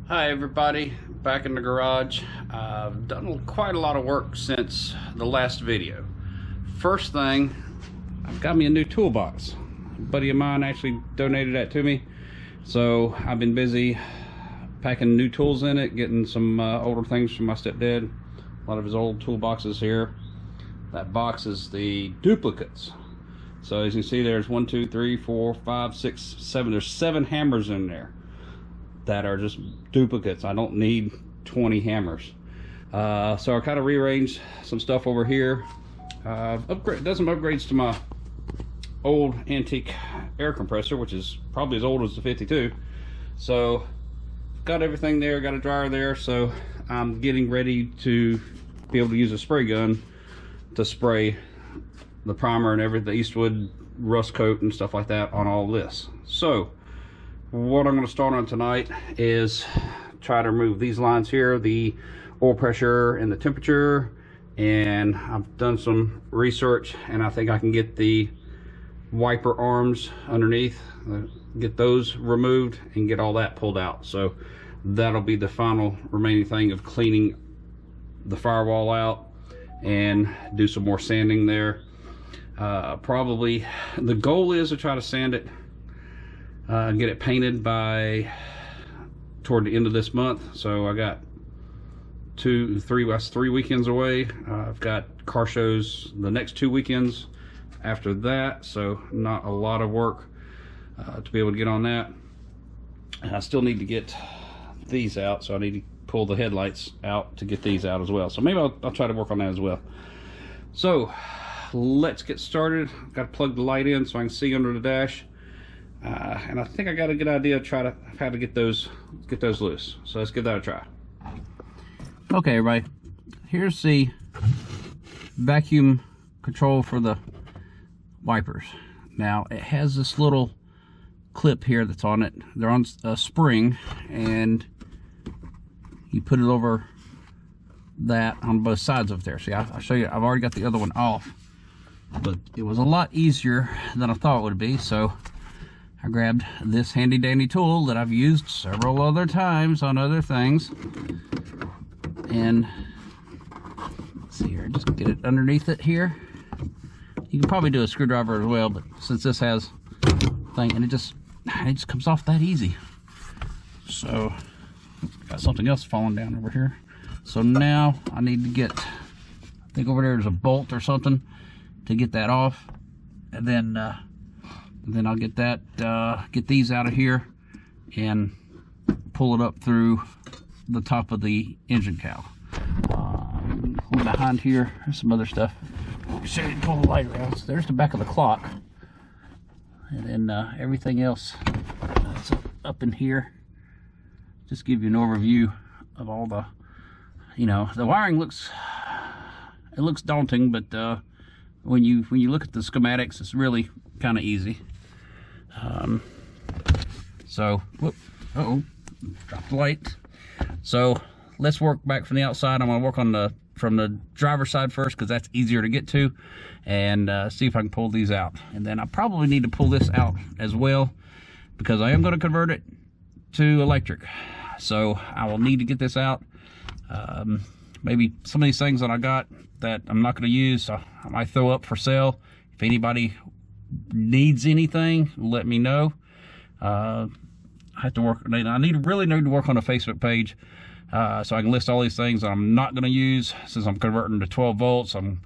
Hi everybody, back in the garage. I've done quite a lot of work since the last video. First thing, I've got me a new toolbox. A buddy of mine actually donated that to me, so I've been busy packing new tools in it, getting some older things from my stepdad. A lot of his old toolboxes here. That box is the duplicates. So as you can see, there's 1, 2, 3, 4, 5, 6, 7. There's 7 hammers in there that are just duplicates. I don't need 20 hammers. So I kind of rearranged some stuff over here. Done some upgrades to my old antique air compressor, which is probably as old as the 52. So got everything there, got a dryer there, so I'm getting ready to be able to use a spray gun to spray the primer and everything, the Eastwood rust coat and stuff like that on all this. So what I'm going to start on tonight is try to remove these lines here, the oil pressure and the temperature, and I've done some research and I think I can get the wiper arms underneath, get those removed and get all that pulled out. So that'll be the final remaining thing of cleaning the firewall out and do some more sanding there. Probably the goal is to try to sand it, get it painted by toward the end of this month. So I got 3 weekends away. I've got car shows the next 2 weekends after that, so not a lot of work to be able to get on that. And I still need to get these out, so I need to pull the headlights out to get these out as well. So maybe I'll try to work on that as well. So let's get started. Got to plug the light in so I can see under the dash. And I think I got a good idea of how to get those loose. So let's give that a try. Okay, everybody. Here's the vacuum control for the wipers. Now it has this little clip here that's on it. They're on a spring, and you put it over that on both sides of there. See, I'll show you. I've already got the other one off, but it was a lot easier than I thought it would be. So I grabbed this handy dandy tool that I've used several other times on other things, and let's see here, just get it underneath it here. You can probably do a screwdriver as well, but since this has thing, and it just comes off that easy. So got something else falling down over here. So now I need to get, I think over there's a bolt or something to get that off, and then I'll get that, get these out of here and pull it up through the top of the engine cowl. Behind here, there's some other stuff. Show you, pull the light around. So there's the back of the clock, and then everything else that's up in here. Just give you an overview of all the, the wiring looks daunting, but when you look at the schematics, it's really kind of easy. So, whoop, dropped the light. So let's work back from the outside. I'm going to work on from the driver's side first, because that's easier to get to, and see if I can pull these out. And then I probably need to pull this out as well, because I am going to convert it to electric. So I will need to get this out. Maybe some of these things that I got that I'm not going to use, I might throw up for sale. If anybody needs anything, let me know. I have to work. I really need to work on a Facebook page, so I can list all these things that I'm not going to use, since I'm converting to 12 volts. I'm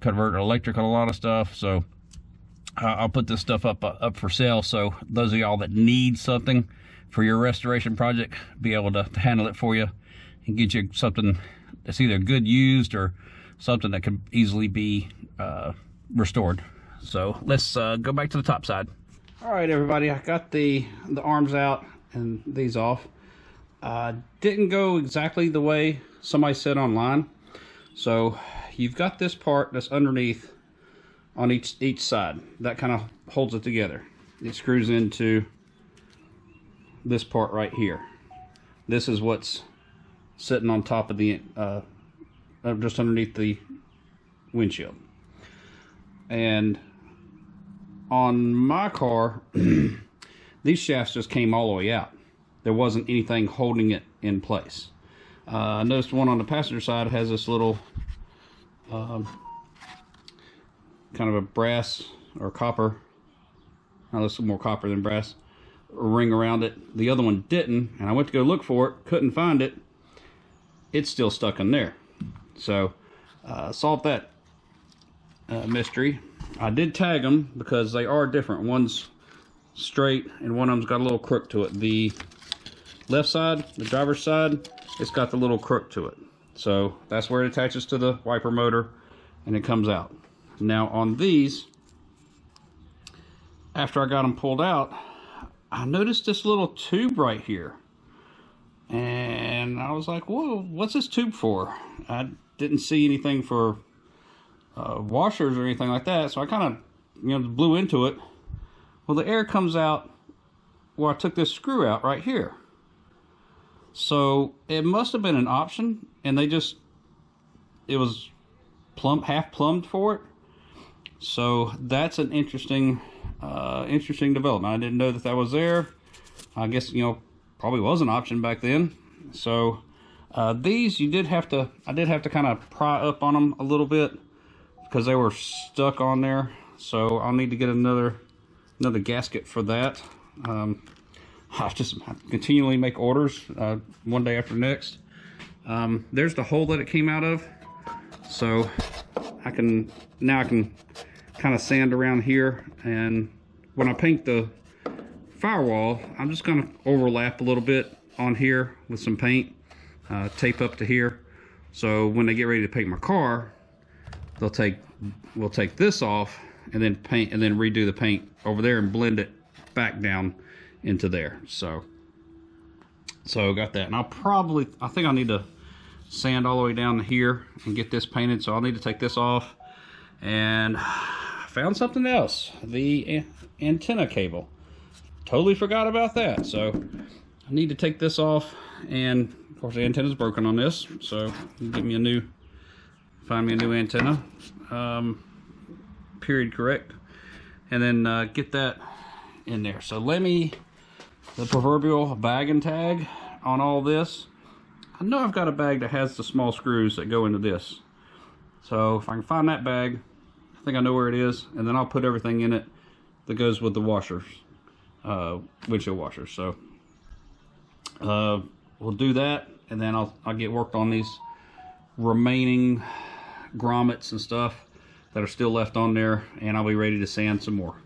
converting electric on a lot of stuff. So I'll put this stuff up for sale. So those of y'all that need something for your restoration project, be able to handle it for you and get you something that's either good used or something that can easily be restored. So let's go back to the top side. All right, everybody, I got the arms out and these off. Didn't go exactly the way somebody said online. So you've got this part that's underneath on each side. That kind of holds it together. It screws into this part right here. This is what's sitting on top of the just underneath the windshield. And on my car, these shafts just came all the way out. there wasn't anything holding it in place. I noticed one on the passenger side has this little kind of a brass or copper, now this is more copper than brass, ring around it. The other one didn't, and I went to go look for it, couldn't find it. It's still stuck in there. So solved that mystery. I did tag them because they are different. One's straight and one of them's got a little crook to it. The left side, the driver's side, it's got the little crook to it. So that's where it attaches to the wiper motor and it comes out. Now on these, after I got them pulled out, I noticed this little tube right here. And I was like, whoa, what's this tube for? I didn't see anything for washers or anything like that, so I kind of blew into it. Well, the air comes out where I took this screw out right here. So it must have been an option, and it was half plumbed for it. So that's an interesting development. I didn't know that was there. I guess probably was an option back then. So these I did have to kind of pry up on them a little bit because they were stuck on there. So I'll need to get another gasket for that. I just continually make orders one day after next. There's the hole that it came out of. So I can kind of sand around here, and when I paint the firewall, I'm just going to overlap a little bit on here with some paint, tape up to here. So when they get ready to paint my car, we'll take this off and then paint, and then redo the paint over there and blend it back down into there. So got that. And I think I need to sand all the way down to here and get this painted. So I'll need to take this off. And I found something else, the antenna cable. Totally forgot about that. So I need to take this off, and of course the antenna's broken on this, so find me a new antenna, period correct, and then get that in there. So the proverbial bag and tag on all this. I know I've got a bag that has the small screws that go into this. So if I can find that bag, I think I know where it is, and then I'll put everything in it that goes with the washers. Windshield washers. So we'll do that, and then I'll get worked on these remaining grommets and stuff that are still left on there, and I'll be ready to sand some more.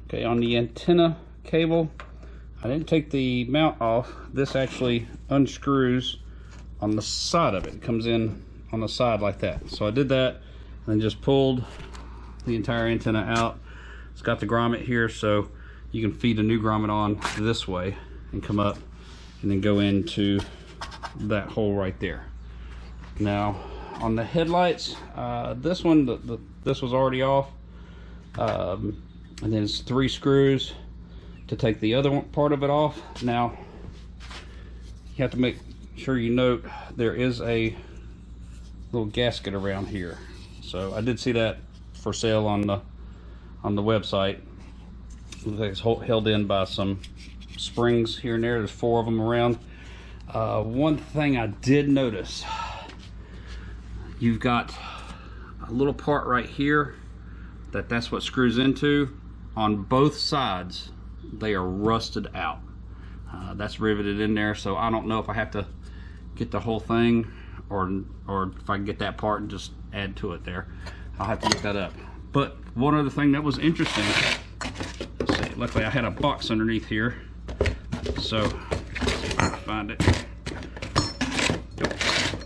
Okay, on the antenna cable, I didn't take the mount off. This actually unscrews on the side of it. It comes in on the side like that. So I did that and then just pulled the entire antenna out. It's got the grommet here, so you can feed a new grommet on this way and come up and then go into that hole right there. Now on the headlights, this one, this was already off, and then it's 3 screws to take the other part of it off. Now you have to make sure you note there is a little gasket around here. So I did see that for sale on the website. It's held in by some springs here and there. There's 4 of them around. One thing I did notice, you've got a little part right here that's what screws into. On both sides they are rusted out. That's riveted in there, so I don't know if I have to get the whole thing or if I can get that part and just add to it there. I'll have to look that up. But one other thing that was interesting, let's see, luckily I had a box underneath here, so I'll find it.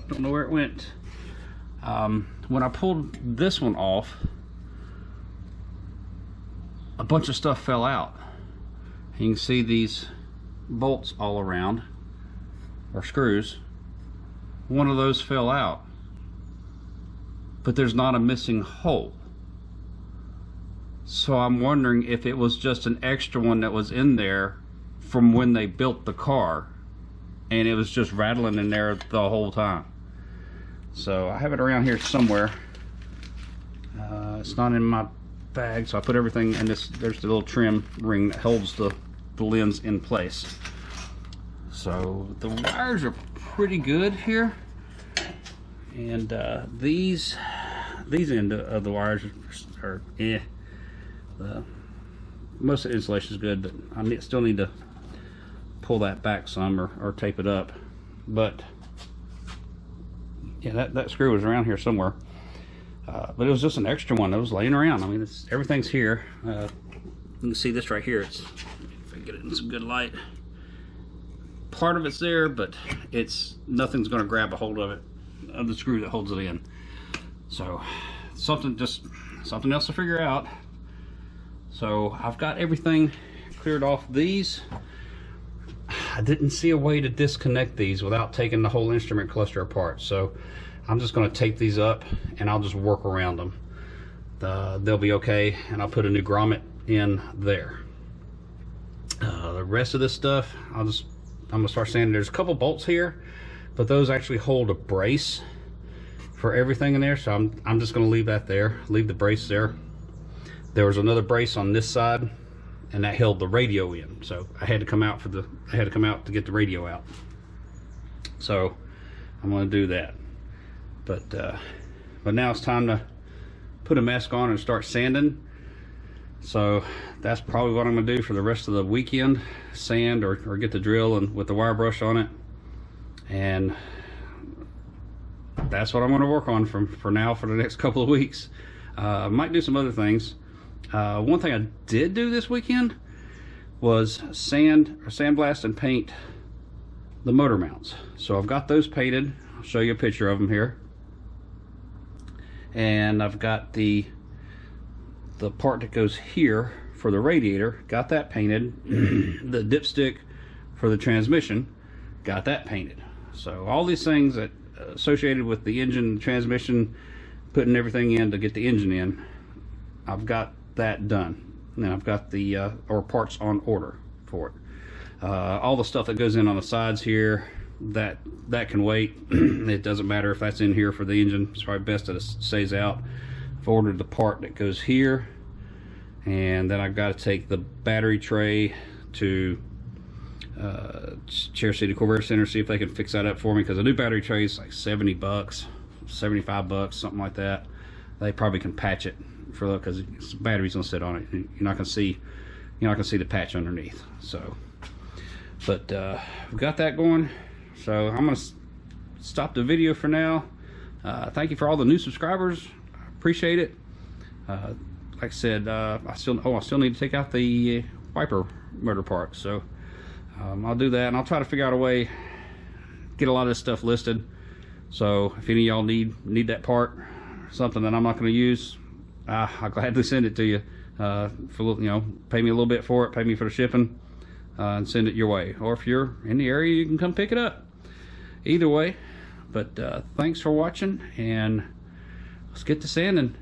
Don't know where it went. When I pulled this one off, a bunch of stuff fell out. You can see these bolts all around, or screws. One of those fell out, but there's not a missing hole. So I'm wondering if it was just an extra one that was in there from when they built the car, and it was just rattling in there the whole time. So I have it around here somewhere. It's not in my bag, so I put everything in this. There's the little trim ring that holds the the lens in place. So the wires are pretty good here, and these end of the wires are most of the insulation is good, but I still need to pull that back some or tape it up. But yeah, that screw was around here somewhere, but it was just an extra one that was laying around. I mean, everything's here. You can see this right here. It's, if I get it in some good light, part of it's there, but nothing's going to grab a hold of it, of the screw that holds it in. So something else to figure out. So I've got everything cleared off these. I didn't see a way to disconnect these without taking the whole instrument cluster apart, so I'm just going to tape these up and I'll just work around them. They'll be okay, and I'll put a new grommet in there. The rest of this stuff, I'm gonna start sanding. There's a couple bolts here, but those actually hold a brace for everything in there, so I'm just going to leave that there, leave the brace there. There was another brace on this side, and that held the radio in, so I had to come out to get the radio out. So I'm going to do that. But now it's time to put a mask on and start sanding. So that's probably what I'm going to do for the rest of the weekend: sand or get the drill and with the wire brush on it. And that's what I'm going to work on for now for the next couple of weeks. I might do some other things. One thing I did do this weekend was sandblast and paint the motor mounts. So I've got those painted. I'll show you a picture of them here. And I've got the part that goes here for the radiator, got that painted. The dipstick for the transmission, got that painted. So all these things that associated with the engine, transmission, putting everything in to get the engine in, I've got that done. Now I've got the or parts on order for it. All the stuff that goes in on the sides here, that can wait. It doesn't matter if that's in here for the engine. It's probably best that it stays out. I've ordered the part that goes here, and then I've got to take the battery tray to Cherry City Corvair Center, see if they can fix that up for me, because a new battery tray is like 70 bucks, 75 bucks, something like that. They probably can patch it for that, because the battery's gonna sit on it. You're not gonna see the patch underneath. So, but we've got that going. So I'm gonna stop the video for now. Thank you for all the new subscribers. I appreciate it. Like I said, I still need to take out the wiper motor parts. So I'll do that, and I'll try to figure out a way, get a lot of this stuff listed. So if any of y'all need that part, something that I'm not going to use, I'll gladly send it to you. Pay me a little bit for it, pay me for the shipping, and send it your way. Or if you're in the area, you can come pick it up. Either way, but thanks for watching, and let's get to sanding.